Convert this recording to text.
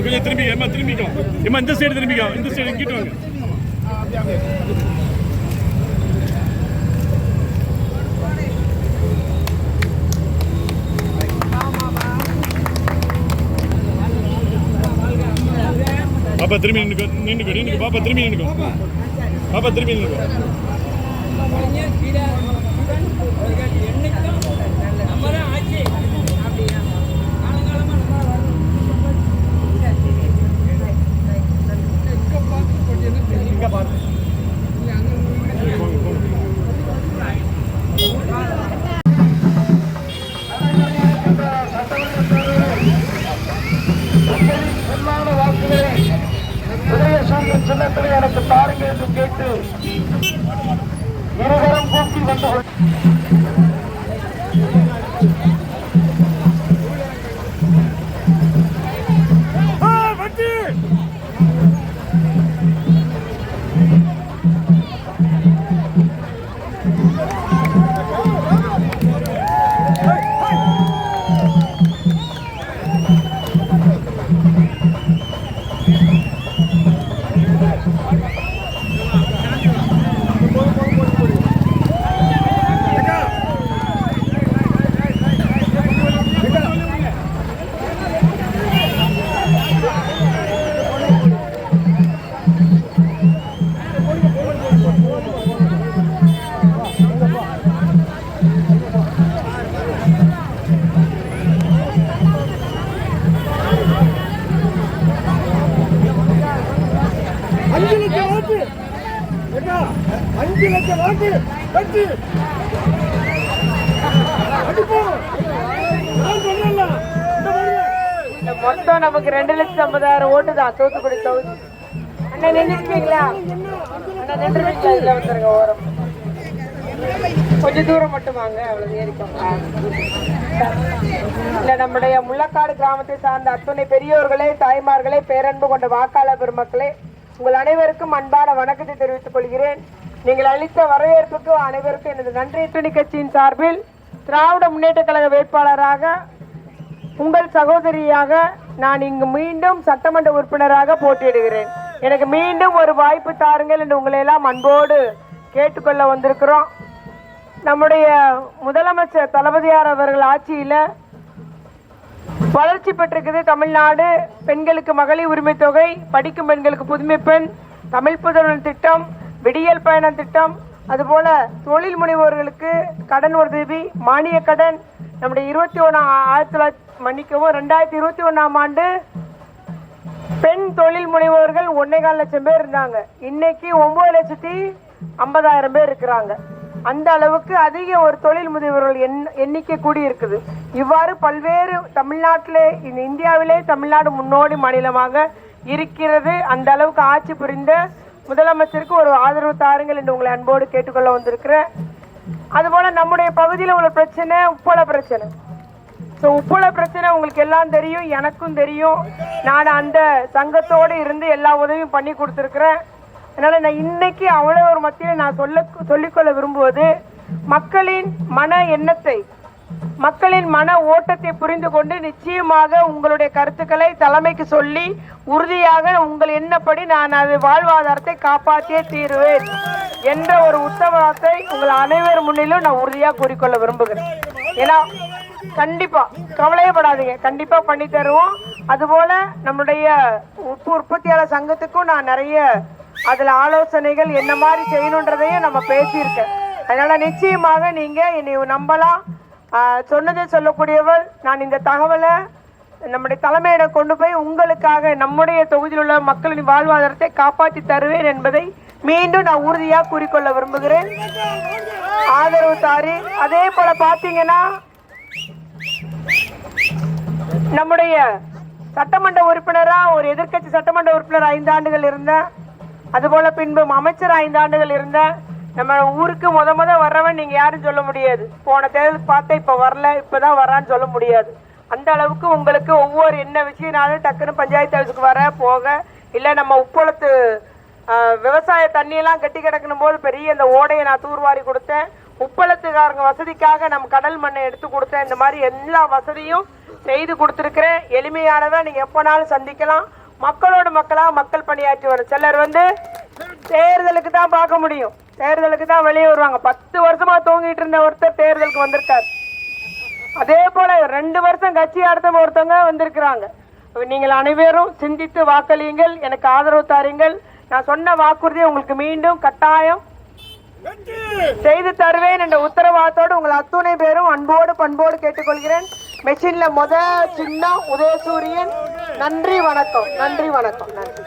கொஞ்சம் திரும்பிக்கலாம். இந்த சைடு திரும்பிக்கலாம். இந்த சைடு இங்கிட்டு வாங்க. பாப்பா திரும்பி நின்னுக்கோ. பாப்பா திரும்பி நின்னுக்கோ. சின்னத்தில் எனக்கு தாருங்க என்று கேட்டு இருவரும் கூட்டி வந்து மொத்தம் நமக்கு 2,50,000 ஓட்டு தான் தூத்துக்குடி தொகுதி. அண்ணா நின்றுருக்கீங்களா? அண்ணா நின்றுருக்கீங்களா? இதுல வந்துருங்க ஓரம் கொஞ்சம் தூரம் மட்டும் வாங்க. அவ்வளவு ஏறிக்கோங்க. இல்ல நம்முடைய முள்ளக்காடு கிராமத்தை சார்ந்த அத்துணை பெரியோர்களே, தாய்மார்களே, பேரன்பு கொண்ட வாக்காளர் பெருமக்களே, உங்கள் அனைவருக்கும் அன்பான வணக்கத்தை தெரிவித்துக் கொள்கிறேன். நீங்கள் அளித்த வரவேற்புக்கு அனைவருக்கும் எனது நன்றி. கூட்டணி கட்சியின் சார்பில் திராவிட முன்னேற்ற கழக வேட்பாளராக உங்கள் சகோதரியாக நான் இங்கு மீண்டும் சட்டமன்ற உறுப்பினராக போட்டியிடுகிறேன். எனக்கு மீண்டும் ஒரு வாய்ப்பு தாருங்கள் என்று உங்களை எல்லாம் அன்போடு கேட்டுக்கொள்ள வந்திருக்கிறோம். நம்முடைய முதலமைச்சர் தளபதியார் அவர்கள் ஆட்சியில வளர்ச்சி பெற்றிருக்குது தமிழ்நாடு. பெண்களுக்கு மகளிர் உரிமை தொகை, படிக்கும் பெண்களுக்கு புதுமை பெண், தமிழ் புதல்வன் திட்டம், விடியல் பயணம் திட்டம், அதுபோல தொழில் முனைவோர்களுக்கு கடன் உதவி, மானிய கடன். நம்முடைய 2021ஆம் ஆண்டு பெண் தொழில் முனைவோர்கள் 1.25 லட்சம் பேர் இருந்தாங்க. இன்னைக்கு 9,50,000 பேர் இருக்கிறாங்க. அந்த அளவுக்கு அதிக ஒரு தொழில் முனைவோர்கள் எண்ணிக்கை கூடி இருக்குது. இவ்வாறு பல்வேறு தமிழ்நாட்டிலே, இந்தியாவிலே தமிழ்நாடு முன்னோடி மாநிலமாக இருக்கிறது. அந்த அளவுக்கு ஆட்சி புரிந்த முதலமைச்சருக்கு ஒரு ஆதரவு தாருங்கள் என்று உங்களை அன்போடு கேட்டுக்கொள்ள வந்திருக்கிறேன். அதுபோல நம்முடைய பகுதியில் உள்ள பிரச்சனை உப்பள பிரச்சனை. உப்பள பிரச்சனை உங்களுக்கு எல்லாம் தெரியும், எனக்கும் தெரியும். நான் அந்த சங்கத்தோடு இருந்து எல்லா உதவியும் பண்ணி கொடுத்துருக்கிறேன். அதனால நான் இன்னைக்கு அவ்வளோ ஒரு மத்தியில் நான் சொல்லிக்கொள்ள விரும்புவது, மக்களின் மன எண்ணத்தை, மக்களின் மன ஓட்டத்தை புரிந்து கொண்டு நிச்சயமாக உங்களுடைய கருத்துக்களை தலைமைக்கு சொல்லி உறுதியாக உங்கள் எண்ணப்படி நான் அது வாழ்வாதாரத்தை காப்பாற்றியே தீருவேன் என்ற ஒரு உத்தரவாதத்தை உங்கள் அனைவர் முன்னிலும் நான் உறுதியாக கூறிக்கொள்ள விரும்புகிறேன். ஏன்னா கண்டிப்பா கவலையப்படாதீங்க, கண்டிப்பா பண்ணி தருவோம். அதுபோல நம்முடைய உப்பு உற்பத்தியாளர் சங்கத்துக்கும் நான் நிறைய அதுல ஆலோசனைகள் என்ன மாதிரி செய்யணுன்றதையும் நம்ம பேசியிருக்கேன். அதனால நிச்சயமாக நீங்க என்னை நம்பலாம். சொன்னதை சொல்லக்கூடியவர் நான். இந்த தகவலை நம்முடைய தலைமையிடம் கொண்டு போய் உங்களுக்காக நம்முடைய தொகுதியில் உள்ள மக்களின் வாழ்வாதாரத்தை காப்பாற்றி தருவேன் என்பதை மீண்டும் நான் உறுதியாக கூறிக்கொள்ள விரும்புகிறேன். ஆதரவு தாரி. அதே போல பாத்தீங்கன்னா நம்முடைய சட்டமன்ற உறுப்பினரா, ஒரு எதிர்கட்சி சட்டமன்ற உறுப்பினர் 5 ஆண்டுகள் இருந்தேன். அதுபோல பின்பு அமைச்சர் 5 ஆண்டுகள் இருந்தேன். நம்ம ஊருக்கு முத வர்றவன் நீங்க யாரும் சொல்ல முடியாது. போன தேர்தல் பார்த்தா இப்ப வரல, இப்பதான் வரான்னு சொல்ல முடியாது. அந்த அளவுக்கு உங்களுக்கு ஒவ்வொரு என்ன விஷயம்னாலும் டக்குன்னு பஞ்சாயத்து ஆஃபீஸுக்கு வர போக, இல்லை நம்ம உப்பளத்து விவசாய தண்ணியெல்லாம் கட்டி கிடக்கணும் போது பெரிய இந்த ஓடையை நான் தூர்வாரி கொடுத்தேன். உப்பளத்துக்காரங்க வசதிக்காக நம்ம கடல் மண்ணை எடுத்து கொடுத்தேன். இந்த மாதிரி எல்லா வசதியும் செய்து கொடுத்துருக்கிறேன். எளிமையானவன், நீங்க எப்போனாலும் சந்திக்கலாம். மக்களோடு மக்களா மக்கள் பணியாற்றி வரும். சிலர் வந்து தேர்தலுக்கு தான் பார்க்க முடியும், தேர்தலுக்கு தான் வெளியே வருவாங்க. 10 வருஷமா தூங்கிட்டு இருந்த ஒருத்தர் தேர்தலுக்கு வந்திருக்காரு. அதே போல 2 வருஷம் கட்சி அடுத்த ஒருத்தவங்க வந்திருக்கிறாங்க. நீங்கள் அனைவரும் சிந்தித்து வாக்களியுங்கள், எனக்கு ஆதரவு தாருங்கள். நான் சொன்ன வாக்குறுதியை உங்களுக்கு மீண்டும் கட்டாயம் செய்து தருவேன் என்ற உத்தரவாதத்தோடு உங்கள் அத்துணை பேரும் அன்போடு பண்போடு கேட்டுக்கொள்கிறேன். மெஷின்ல சின்னம் உதயசூரியன். நன்றி வணக்கம், நன்றி வணக்கம், நன்றி.